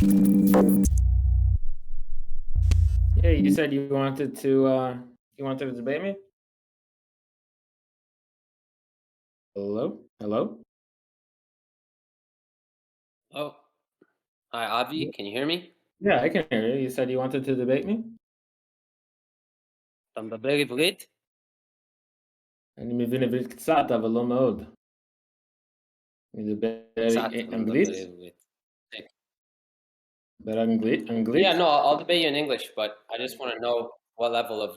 Yeah, you said you wanted to debate me? Hello? Hello? Oh, hi, Avi. Yeah, Can you hear me? yeah, I can hear you. You said you wanted to debate me? אתה מדבר עברית? אני מבין עברית קצת, אבל לא מאוד. אני מדבר קצת אתה אנגלית? מדבר עברית. Okay. מדבר אנגלית? Yeah, no, I'll debate you in English, but I just want to know what level of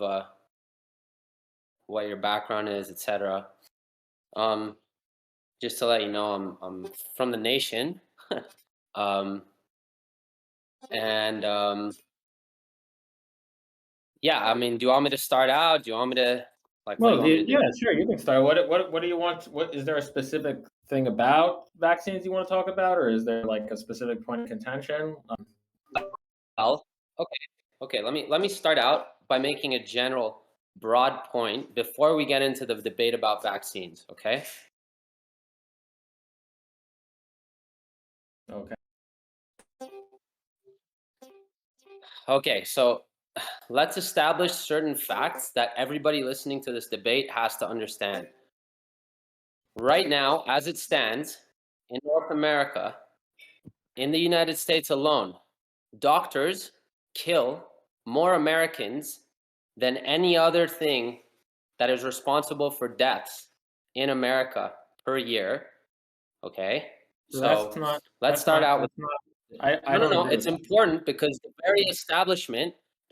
what your background is, etc. Um, just to let you know, I'm from the nation, um, and yeah, I mean, do you want me to start out? Do you want me to what do you Well, want me to yeah, do? sure, you can start. What do you want? What is there a specific thing about vaccines you want to talk about, or is there like a specific point of contention? Well, okay, okay. Let me start out by making a general, broad point before we get into the debate about vaccines. Okay. Okay. Okay, so let's establish certain facts that everybody listening to this debate has to understand. Right now, as it stands, in North America, in the United States alone, doctors kill more Americans than any other thing that is responsible for deaths in America per year. Okay, So so let's start out with that's not I no, no, don't no. agree with It's that. important because the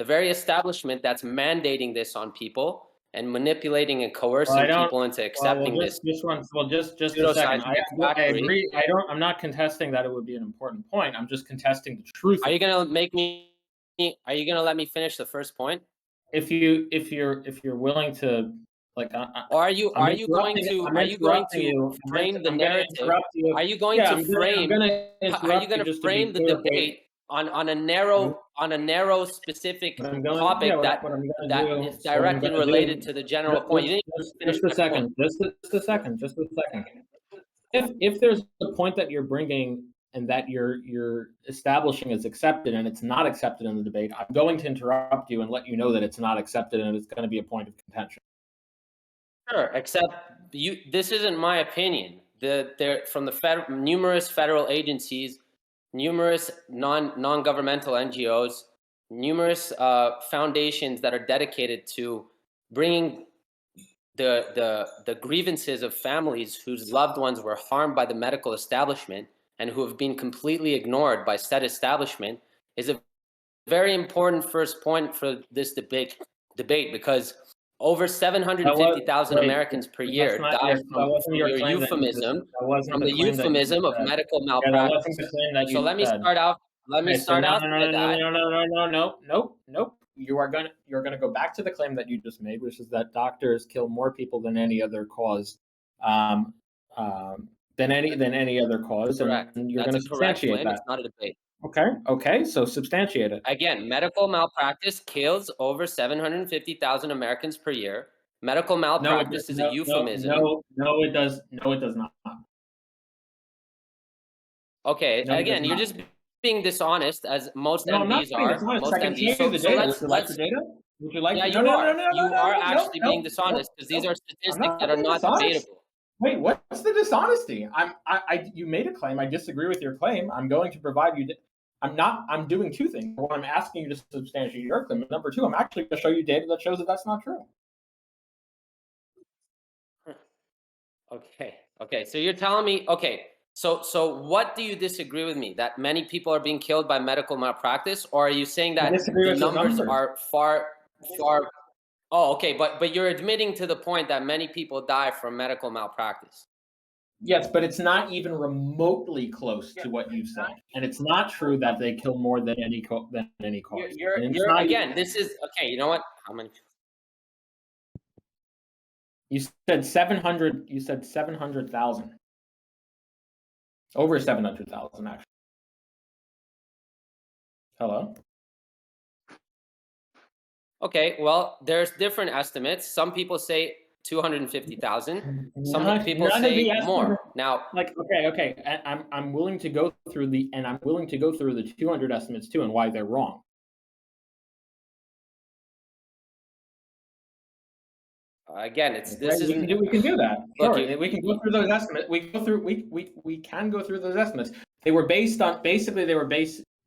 very establishment that's mandating this on people and manipulating and Well, I coercing don't people into well, accepting this just a second. pseudoscientific I quackery. agree. I'm not contesting that it would be an important point. I'm just contesting the truth Are of you it. gonna make me? Are you gonna let me finish the first point, If you're willing to like or I'm interrupting are you going to frame the I'm gonna narrative? interrupt you. Are you going Yeah, to I'm frame? gonna Are you interrupt you going to just to be frame the clear, Kate. debate on a I'm narrow specific yeah, topic what I'm gonna that do is so what I'm directly gonna related do to the general point? You didn't even finish just a my point. second, just a second. If there's a point that you're bringing and that you're establishing is accepted and it's not accepted in the debate, I'm going to interrupt you and let you know that it's not accepted and it's going to be a point of contention. Sure, except you. This isn't my opinion. There from the numerous federal agencies, numerous non-governmental NGOs, numerous foundations that are dedicated to bringing the grievances of families whose loved ones were harmed by the medical establishment and who have been completely ignored by said establishment is a very important first point for this debate because over That was 750,000 wait, Americans per that's year not die your that wasn't from your your claim that you just euphemism that wasn't from the the claim that you just euphemism of said. medical Yeah, that wasn't malpractice. the claim that So you said. let me Okay, so start no, out no, no, by no, no, that. no, no, no, no, no, nope, nope. You're gonna go back to the claim that you just made, which is that doctors kill more people than any other cause, um, than any other cause, and Correct. you're That's gonna a correct substantiate claim. that. It's not a debate. Okay, okay, so substantiate it. Again, medical malpractice kills over 750,000 Americans per year. Medical malpractice is a euphemism. No, it does not. Okay, No, it does again, you're not. just being dishonest as most No, I'm not MDs being are. dishonest. Most I can MDs. show you the So data. Would you like the let's data? Would you like yeah, the no, you no, no, no, are. no, no, You no, are no, no, actually being no, dishonest no, because these no. are I'm statistics not that are being not dishonest. debatable. Wait, what's the dishonesty? You made a claim. I disagree with your claim. I'm going to provide you. I'm doing two things. One, I'm asking you to substantiate your claim. And number two, I'm actually going to show you data that shows that that's not true. Okay. Okay. So you're telling me, okay. So what do you disagree with me? That many people are being killed by medical malpractice, or are you saying I that disagree the with the numbers numbers. are far? Oh, okay. But you're admitting to the point that many people die from medical malpractice. Yes, but it's not even remotely close to what you've said, and it's not true that they kill more than than any cause. And it's You're not. again. This is okay. You know what? How many? You said 700. You said 700,000. Over 700,000, actually. Hello. Okay. Well, there's different estimates. Some people say 250,000. Some people None of the say estimates more. Now, like, okay, I'm willing to go through the 200 estimates too, and why they're wrong. again, this Right? isn't. We can do that. Look, Sure, we can go through those estimates. We can go through those estimates. They were based on basically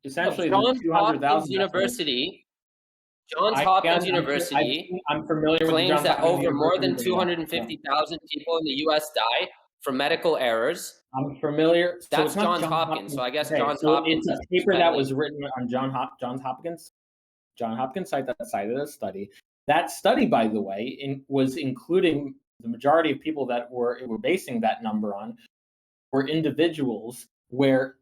essentially the Johns 200,000 Hopkins estimates. University. Johns Hopkins University I'm familiar with the claims Johns that Hopkins over more than University data. Yeah. 250,000 people in the U.S. die from medical errors. I'm familiar. So That's it's not Johns Hopkins. So I guess Okay, Johns so Hopkins it's a is paper that was spending. written on Johns Hopkins site that cited a study. That study, by the way, was including the majority of people that were basing that number on were individuals where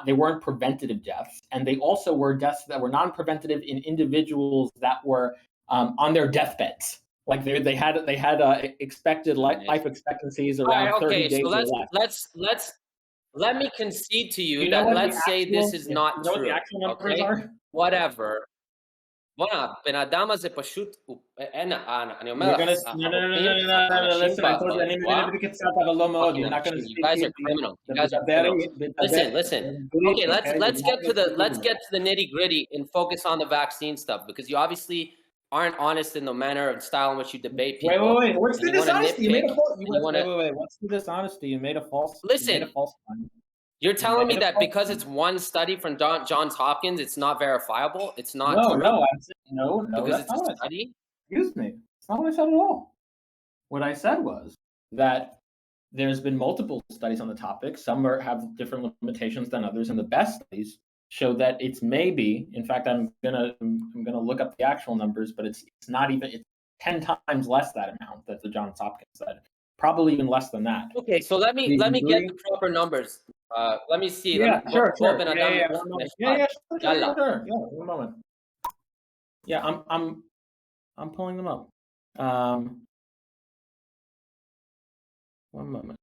they weren't preventative deaths, and they also were deaths that were non-preventative in individuals that were on their deathbeds. Like they had expected life expectancies All right, around 30 okay, days so or less. let me concede to you You know that what the let's say actual this is you not know what the true. actual numbers Okay, are? whatever. בואנה, בן אדם הזה פשוט, אני אומר You're לך, gonna no no no no הרופאים, no no no no האנשים listen, I told you אני ברפואה, מבין בדיוק קצת אבל לא מאוד. fucking You're not gonna אנשים, you speak guys are criminals, you guys are בדבר criminals. Listen, אנגלית, okay, okay? You're let's not get gonna to speak English. the nitty gritty and focus on the vaccine stuff, because you obviously aren't honest in the manner and style in which you debate people. Wait. What's and the you want to dishonesty? You made nitpick, a false. and you want to Wait. What's the dishonesty? You made a false. listen. One. You're telling me made a that false because one. it's one study from Johns Hopkins, it's not verifiable? It's not No, true? no, no, Because that's it's a not what I said. study? Excuse me. It's not what I said at all. What I said was that there's been multiple studies on the topic. Some have different limitations than others, and the best studies show that it's maybe. In fact, I'm gonna look up the actual numbers, but it's not even. It's 10 times less that amount that the Johns Hopkins said. Probably even less than that. Okay, so let me get the proper numbers. Let me see. Yeah, sure. One moment. Sure. Yeah, one moment. Yeah, I'm pulling them up. One moment.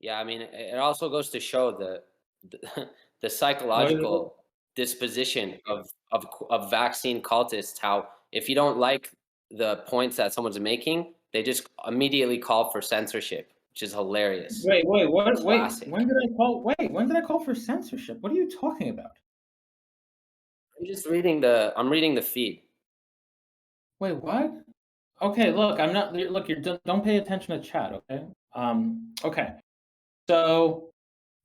Yeah, I mean, it also goes to show the psychological disposition of vaccine cultists. How if you don't like the points that someone's making, they just immediately call for censorship, which is hilarious. Wait, what? Classic. When did I call? Wait, when did I call for censorship? What are you talking about? I'm reading the feed. Wait, what? Okay, look, I'm not. Look, don't pay attention to chat, okay? Okay. So,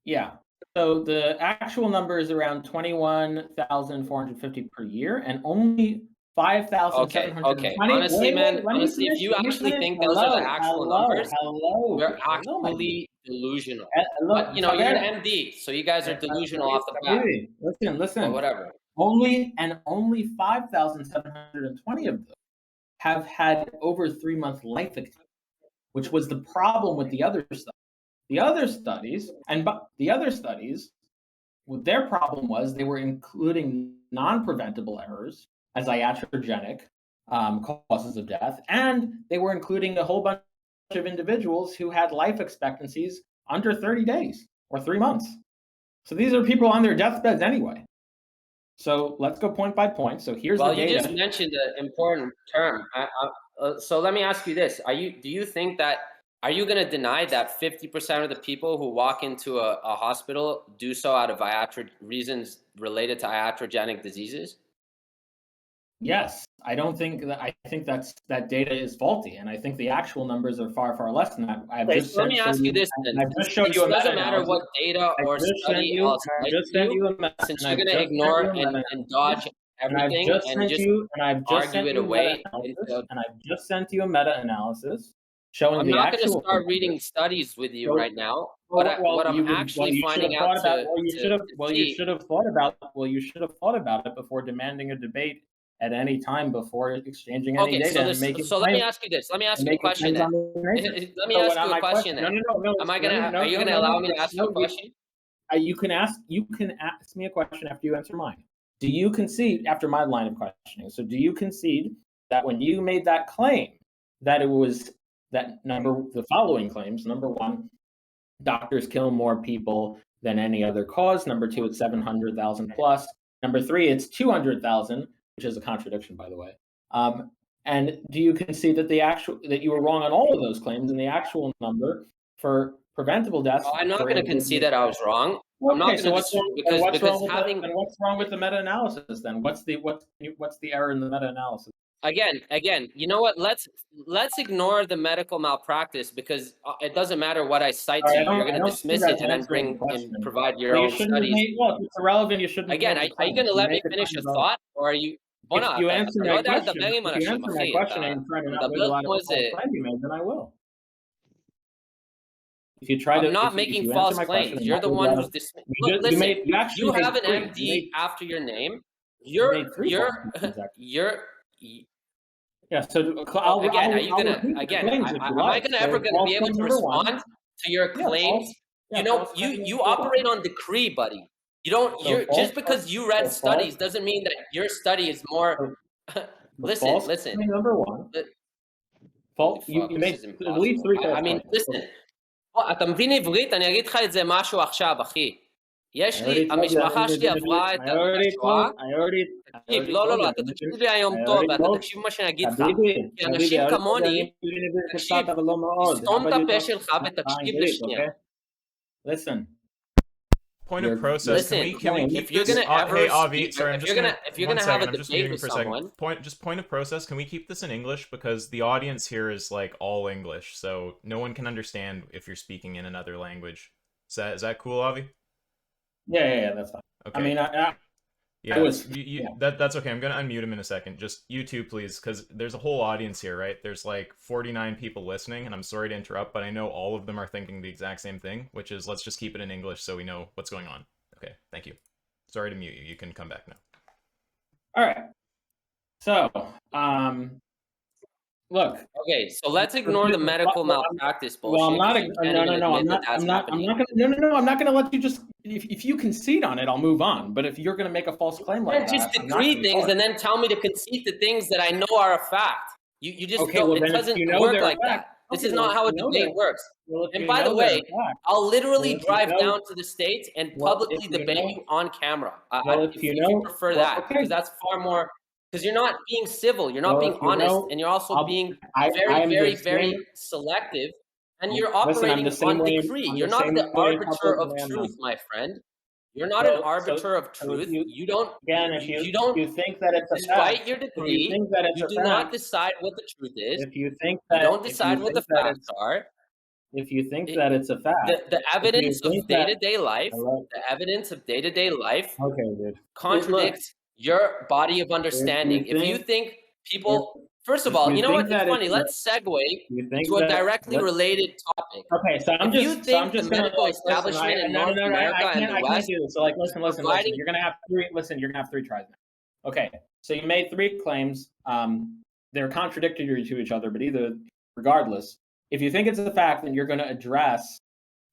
yeah. So the actual number is around 21,450 per year, and only 5,720. Okay. Honestly, man, honestly, if you Let me actually finish. think those are the actual numbers, you're Hello, my actually delusional. hello, But you're an MD, so you guys are delusional off the bat. Listen. But whatever. Only 5,720 of them have had over 3-month life expectancy, which was the problem with the other stuff. The other studies, their problem was they were including non-preventable errors as iatrogenic causes of death, and they were including a whole bunch of individuals who had life expectancies under 30 days or 3 months. So these are people on their deathbeds anyway. So let's go point by point. So here's the data. Well, you just mentioned an important term. So let me ask you this: do you think that? Are you going to deny that 50% of the people who walk into a hospital do so out of reasons related to iatrogenic diseases? Yes, I don't think that. I think that data is faulty, and I think the actual numbers are far less than that. Let me ask you this then. I've just showed you a doesn't matter what data or study I'll cite you, since you're going to ignore and dodge everything and just argue it away. And I've just sent you a meta-analysis showing I'm the not going to actual. start reading studies with you right now. What I'm actually finding out you should have thought about it before demanding a debate at any time before exchanging any data and making so let me ask you this. Let me ask you a question then. Let me ask you a question then. Are you gonna allow me to ask you a question? You can ask me a question after you answer mine. Do you concede after my line of questioning? So do you concede that when you made that claim that it was the following claims: number one, doctors kill more people than any other cause; number two, it's 700,000 plus; number three, it's 200,000, which is a contradiction, by the way. And do you concede that that you were wrong on all of those claims, and the actual number for preventable deaths? I'm not going to concede that I was wrong. I'm not going to because what's wrong with the meta-analysis then? What's the error in the meta-analysis? Again, you know what? Let's ignore the medical malpractice, because it doesn't matter what I cite to you. You're going to dismiss it and then provide your own studies. Well, if it's irrelevant, you shouldn't. Again, are you going to let me finish a thought, or are you? If you answer my question, and try to not make a lot of false claims you made, then I will. If you try I'm not making false claims. You're the one who's dismissing. Listen, you have an MD after your name. You're. Yeah. So again, are you gonna? Again, am I gonna ever gonna be able to respond to your claims? You operate on decree, buddy. You don't. You're just because you read studies doesn't mean that your study is more. Listen. Number one. You made at least three. I mean, listen. אתה מבין עברית? אני אגיד לך את זה משהו עכשיו, אחי. יש לי, המשפחה שלי עברה את השואה. תקשיב, לא, אתה תקשיב לי היום טוב, ואתה תקשיב מה שאני אגיד לך. כי אנשים כמוני, תקשיב, תסתום את הפה שלך ותקשיב לשנייה. Listen. Point of process. Can we keep this? Hey, Avi, sorry, I'm just gonna have a debate with someone. Point of process. Can we keep this in English, because the audience here is like all English, so no one can understand if you're speaking in another language. Is that cool, Avi? Yeah, that's fine. Okay. I mean, that's okay. I'm gonna unmute him in a second. Just you two, please, because there's a whole audience here, right? There's like 49 people listening, and I'm sorry to interrupt, but I know all of them are thinking the exact same thing, which is let's just keep it in English so we know what's going on. Okay, thank you. Sorry to mute you. You can come back now. All right. So, look. Okay, so let's ignore the medical malpractice bullshit. Well, I'm not gonna let you just. If you concede on it, I'll move on. But if you're gonna make a false claim like that, just decree things and then tell me to concede to things that I know are a fact. You just don't. It doesn't work like that. This is not how a debate works. And by the way, I'll literally drive down to the States and publicly debate you on camera. If you prefer that, because that's far more. Because you're not being civil, you're not being honest, and you're also being very selective, and you're operating on decree. You're not the arbiter of truth, my friend. You're not an arbiter of truth. You don't. You think that it's a fact. Despite your degree, you do not decide what the truth is. If you think that, you don't decide what the facts are. If you think that it's a fact, the evidence of day-to-day life, contradicts your body of understanding. If you think people, first of all, you know what? It's funny. Let's segue to a directly related topic. Okay, so I'm just the medical establishment in North America and the West. So, like, listen. You're gonna have three. Listen, you're gonna have three tries now. Okay, so you made three claims. They're contradictory to each other, but regardless, if you think it's a fact, then you're gonna address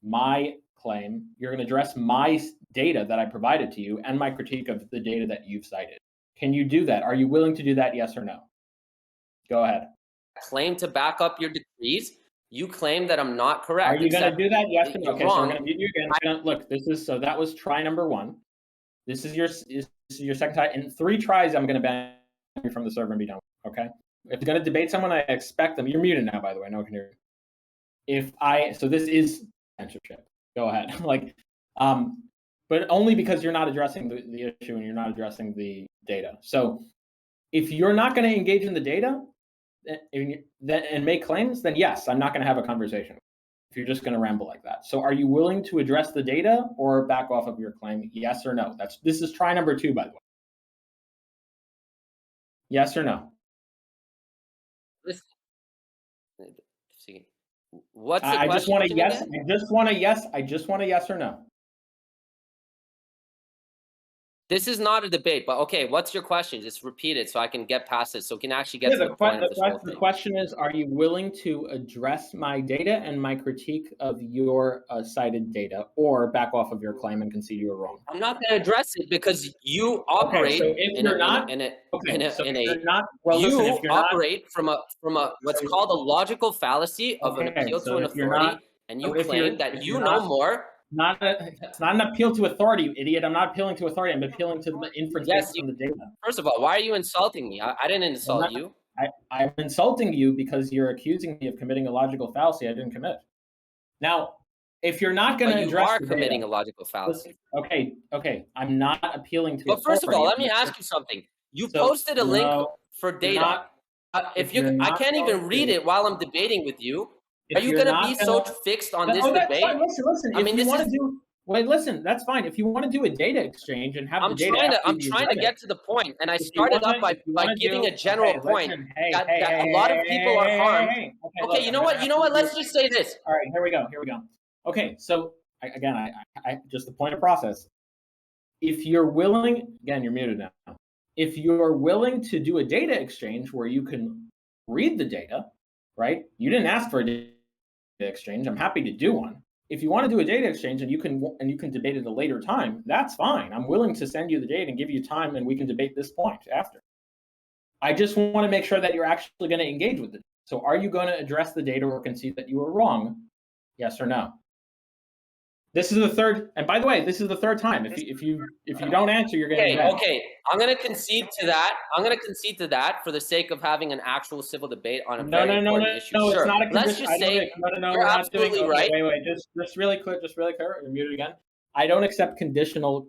my claim. You're gonna address my data that I provided to you and my critique of the data that you've cited. Can you do that? Are you willing to do that? Yes or no? Go ahead. Claim to back up your decrees. You claim that I'm not correct. Are you going to do that? Yes or no? Okay, wrong. So we're going to mute you again. Look, that was try number one. This is your second try. In 3 tries, I'm going to ban you from the server and be done. Okay. If you're going to debate someone, I expect them. You're muted now, by the way. No one can hear you. So this is censorship. Go ahead. But only because you're not addressing the issue and you're not addressing the data. So if you're not going to engage in the data and make claims, then yes, I'm not going to have a conversation if you're just going to ramble like that. So are you willing to address the data or back off of your claim? Yes or no? This is try number 2, by the way. Yes or no? Listen. What's the I question? Just want a yes. Again? I just want a yes. I just want a yes or no. This is not a debate, but okay, what's your question? Just repeat it so I can get past it, so we can actually get to the point of this whole thing. The question is, are you willing to address my data and my critique of your cited data, or back off of your claim and concede you were wrong? I'm not going to address it because you operate operate from a what's called a logical fallacy of an appeal to an authority, and you claim that you know more. It's not an appeal to authority, you idiot. I'm not appealing to authority. I'm appealing to the inference based on the data. First of all, why are you insulting me? I didn't insult you. I'm insulting you because you're accusing me of committing a logical fallacy I didn't commit. Now, if you're not going to address the committing a logical fallacy. Okay. I'm not appealing to. But first of all, let me ask you something. You posted a link for data. I can't even read it while I'm debating with you. Are you going to be so fixed on this debate? Fine. Listen. I mean, listen. That's fine. If you want to do a data exchange and have the data, I'm trying to get to the point, and I started up by giving a general point that a lot of people are harmed. Okay, you know what? Let's just say this. All right, here we go. Okay, so again, I just the point of process. If you're willing, again, you're muted now. If you're willing to do a data exchange where you can read the data, right? You didn't ask for a data exchange. I'm happy to do one. If you want to do a data exchange and you can debate at a later time, that's fine. I'm willing to send you the data and give you time, and we can debate this point after. I just want to make sure that you're actually going to engage with it. So are you going to address the data or concede that you were wrong? Yes or no? This is the third, and by the way, this is the third time. If you don't answer, you're going to okay. I'm going to concede to that. For the sake of having an actual civil debate on a very important issue. No, sure. It's not a Let's just say you're absolutely right. Wait. Just really clear. You're muted again. I don't accept conditional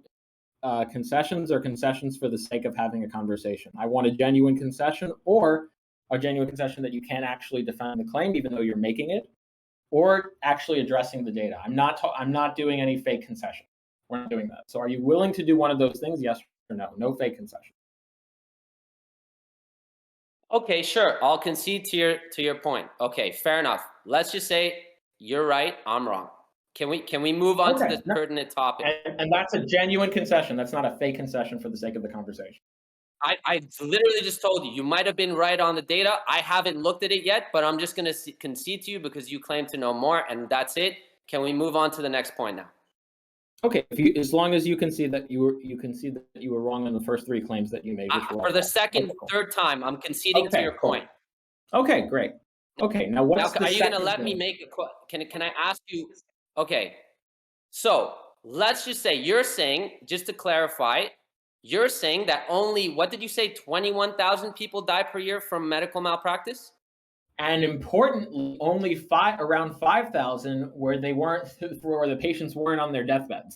concessions or concessions for the sake of having a conversation. I want a genuine concession, or a genuine concession that you can't actually defend the claim, even though you're making it, or actually addressing the data. I'm not doing any fake concession. We're not doing that. So are you willing to do one of those things? Yes or no? No fake concession. Okay, sure. I'll concede to your point. Okay, fair enough. Let's just say you're right, I'm wrong. Can we move on to this pertinent topic? And that's a genuine concession. That's not a fake concession for the sake of the conversation. I literally just told you, you might have been right on the data. I haven't looked at it yet, but I'm just going to concede to you because you claim to know more, and that's it. Can we move on to the next point now? Okay, as long as you concede that you were wrong on the first three claims that you made. For the third time, I'm conceding to your point. Okay, great. Okay, now what's are you going to let me make a can I ask you? Okay, so let's just say you're saying, just to clarify, you're saying that only, what did you say, 21,000 people die per year from medical malpractice? And importantly, only around 5,000 where the patients weren't on their deathbeds.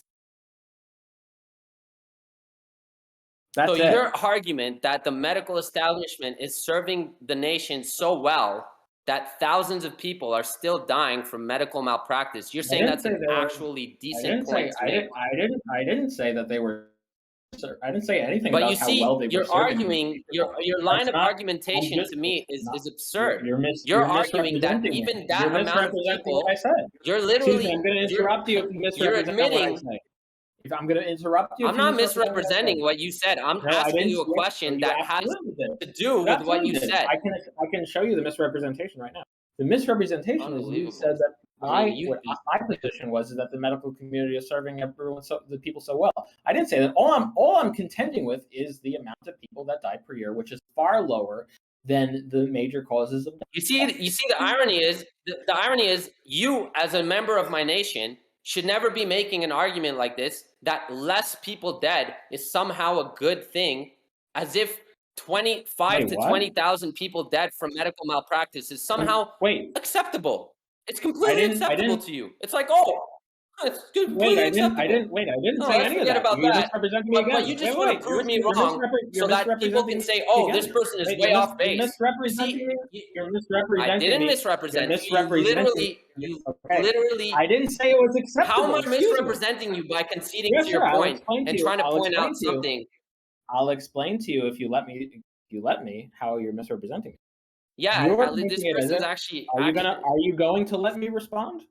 So your argument that the medical establishment is serving the nation so well that thousands of people are still dying from medical malpractice, you're saying that's an actually decent point to make. I didn't say that they were. I didn't say anything but about you see, how well they were. You're arguing, your line of argumentation to me is absurd. You're arguing that even that amount of people, you're literally, I'm going to interrupt you if you misrepresent what I say. If I'm going to interrupt you. I'm not misrepresenting what you said. I'm asking you a question that has to do with what you said. I can show you the misrepresentation right now. The misrepresentation is you said that my position was that the medical community is serving the people so well. I didn't say that. All I'm contending with is the amount of people that die per year, which is far lower than the major causes of death. You see, the irony is you, as a member of my nation, should never be making an argument like this, that less people dead is somehow a good thing, as if 25 to 20,000 people dead from medical malpractice is somehow acceptable. It's completely acceptable to you. It's like, it's completely acceptable. I didn't say any of that. About that. But you just want to prove me wrong so that people can say, this person is way off base. You're misrepresenting I didn't misrepresent you. Literally. I didn't say it was acceptable. How am I misrepresenting you by conceding to your point and trying to point out something? I'll explain to you if you let me how you're misrepresenting it. Yeah, this person is actually. Are you going to let me respond?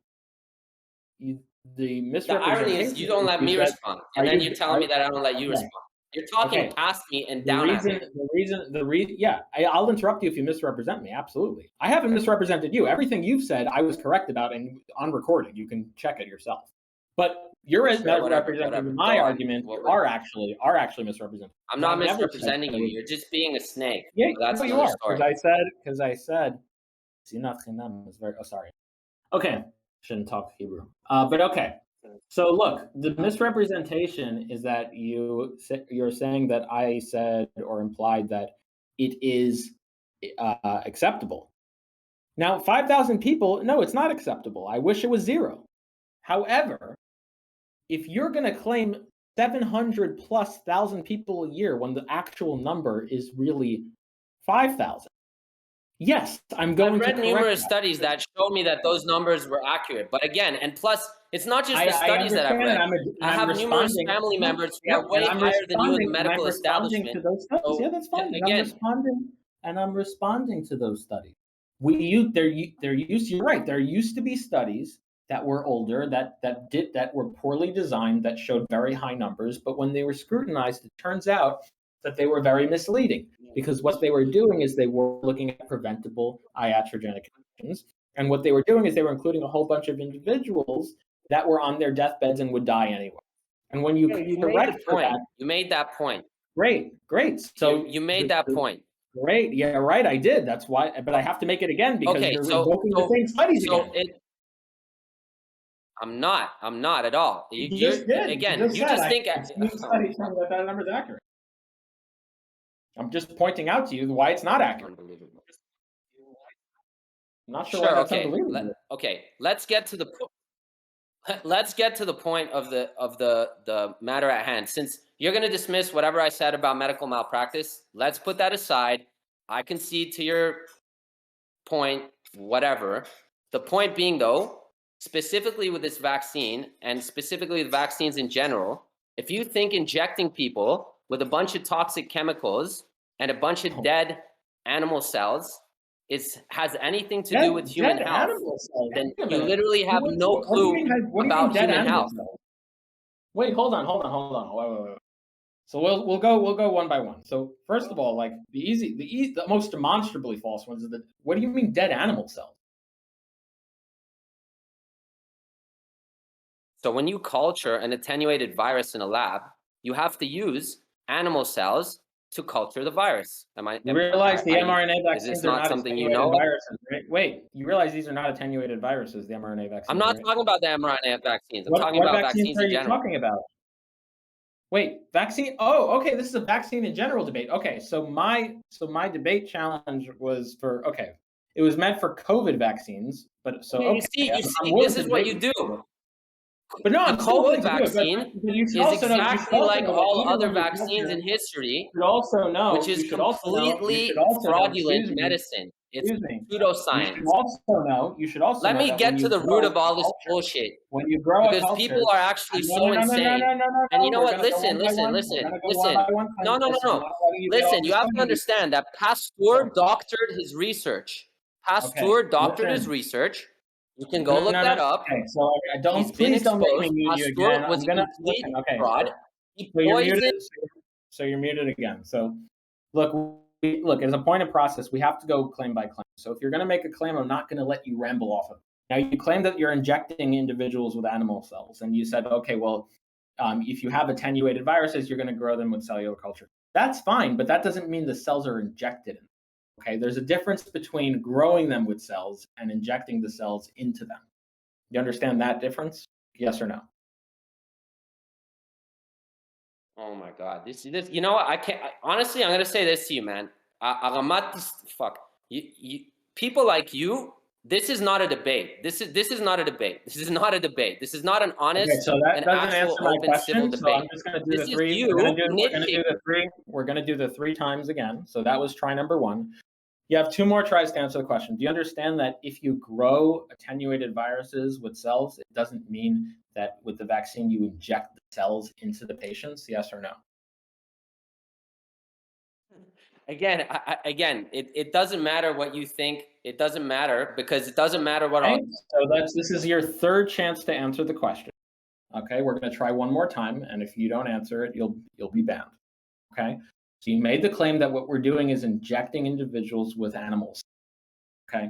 The irony is you don't let me respond, and then you're telling me that I don't let you respond. You're talking past me and down at me. The reason, yeah, I'll interrupt you if you misrepresent me. Absolutely. I haven't misrepresented you. Everything you've said, I was correct about, and on recording, you can check it yourself. But you're misrepresenting my argument. You are actually misrepresenting. I'm not misrepresenting you. You're just being a snake. Yeah, so that's you are. Story. Because I said, sorry. Okay, shouldn't talk Hebrew. But okay. So look, the misrepresentation is that you're saying that I said or implied that it is acceptable. Now, 5,000 people, no, it's not acceptable. I wish it was 0. However, if you're going to claim 700 plus thousand people a year when the actual number is really 5,000, yes, I'm going to. I've read numerous studies that show me that those numbers were accurate. But again, and plus, it's not just the studies that I've read. I have numerous family members who are way higher than you in the medical establishment. To those studies. So, yeah, that's fine. I'm responding to those studies. You're right. There used to be studies that were older that were poorly designed that showed very high numbers, but when they were scrutinized, it turns out that they were very misleading, because what they were doing is they were looking at preventable iatrogenic conditions, and what they were doing is they were including a whole bunch of individuals that were on their deathbeds and would die anyway. And when you correct for that, you made that point. Great. So you made that point. Great. Yeah, right. I did. That's why. But I have to make it again because you're invoking the same studies again. I'm not at all. You just think that number is accurate. I'm just pointing out to you why it's not accurate. Unbelievable. I'm not sure why that's unbelievable. Okay, let's get to the point of the matter at hand. Since you're going to dismiss whatever I said about medical malpractice, let's put that aside. I concede to your point, whatever. The point being, though, specifically with this vaccine, and specifically with vaccines in general, if you think injecting people with a bunch of toxic chemicals and a bunch of dead animal cells has anything to do with human health, then you literally have no clue about human health. Wait, hold on. Wait. So we'll go one by one. So first of all, like the most demonstrably false ones is what do you mean dead animal cells? So when you culture an attenuated virus in a lab, you have to use animal cells to culture the virus. You realize the mRNA vaccines are not something you know viruses, right? Wait, you realize these are not attenuated viruses, the mRNA vaccines. I'm not talking about the mRNA vaccines. I'm talking about vaccines in general. What vaccines are you talking about? Wait, vaccine? Oh, okay, this is a vaccine in general debate. Okay, so my debate challenge was it was meant for COVID vaccines, but so you see, this is what you do. But no, the COVID vaccine is exactly like all other vaccines in history, which is completely fraudulent medicine. It's pseudoscience. You should also let me get to the root of all this bullshit. When you grow because people are actually so insane. And you know what? Listen. No. Listen, you have to understand that Pasteur doctored his research. You can go look that up. Okay, so please don't make me mute you again. Was a complete fraud. So you're muted again. So look, as a point of process, we have to go claim by claim. So if you're going to make a claim, I'm not going to let you ramble off of it. Now, you claim that you're injecting individuals with animal cells, and you said, okay, well, if you have attenuated viruses, you're going to grow them with cellular culture. That's fine, but that doesn't mean the cells are injected in them. Okay, there's a difference between growing them with cells and injecting the cells into them. You understand that difference? Yes or no? Oh my God, this. You know what? I can't. Honestly, I'm gonna say this to you, man. Fuck. You people like you. This is not a debate. This is not a debate. This is not a debate. This is not an honest and actual open civil debate. So I'm just going to do the three. We're going to do the 3 times again. So that was try number 1. You have 2 more tries to answer the question. Do you understand that if you grow attenuated viruses with cells, it doesn't mean that with the vaccine you inject the cells into the patients? Yes or no? Again, it doesn't matter what you think. It doesn't matter because it doesn't matter what. Okay, so this is your 3rd chance to answer the question. Okay, we're going to try one more time, and if you don't answer it, you'll be banned. Okay. So you made the claim that what we're doing is injecting individuals with animals. Okay.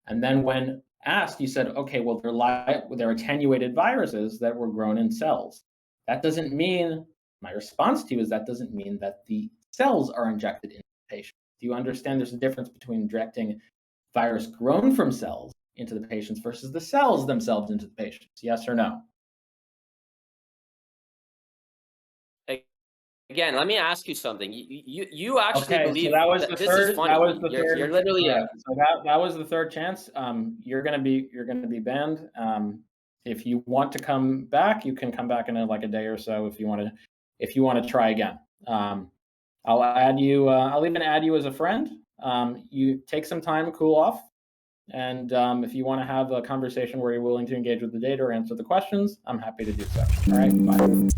And then when asked, you said, okay, well, they're attenuated viruses that were grown in cells. That doesn't mean, my response to you is that doesn't mean that the cells are injected into the patient. Do you understand there's a difference between injecting virus grown from cells into the patients versus the cells themselves into the patients? Yes or no? Again, let me ask you something. You actually believe so that was the this third, is funny. That was the third. You're literally so that was the third chance. You're gonna be banned. If you want to come back, you can come back in like a day or so if you want to try again. I'll add you. I'll even add you as a friend. You take some time, cool off, and if you want to have a conversation where you're willing to engage with the data or answer the questions, I'm happy to do so. All right, bye.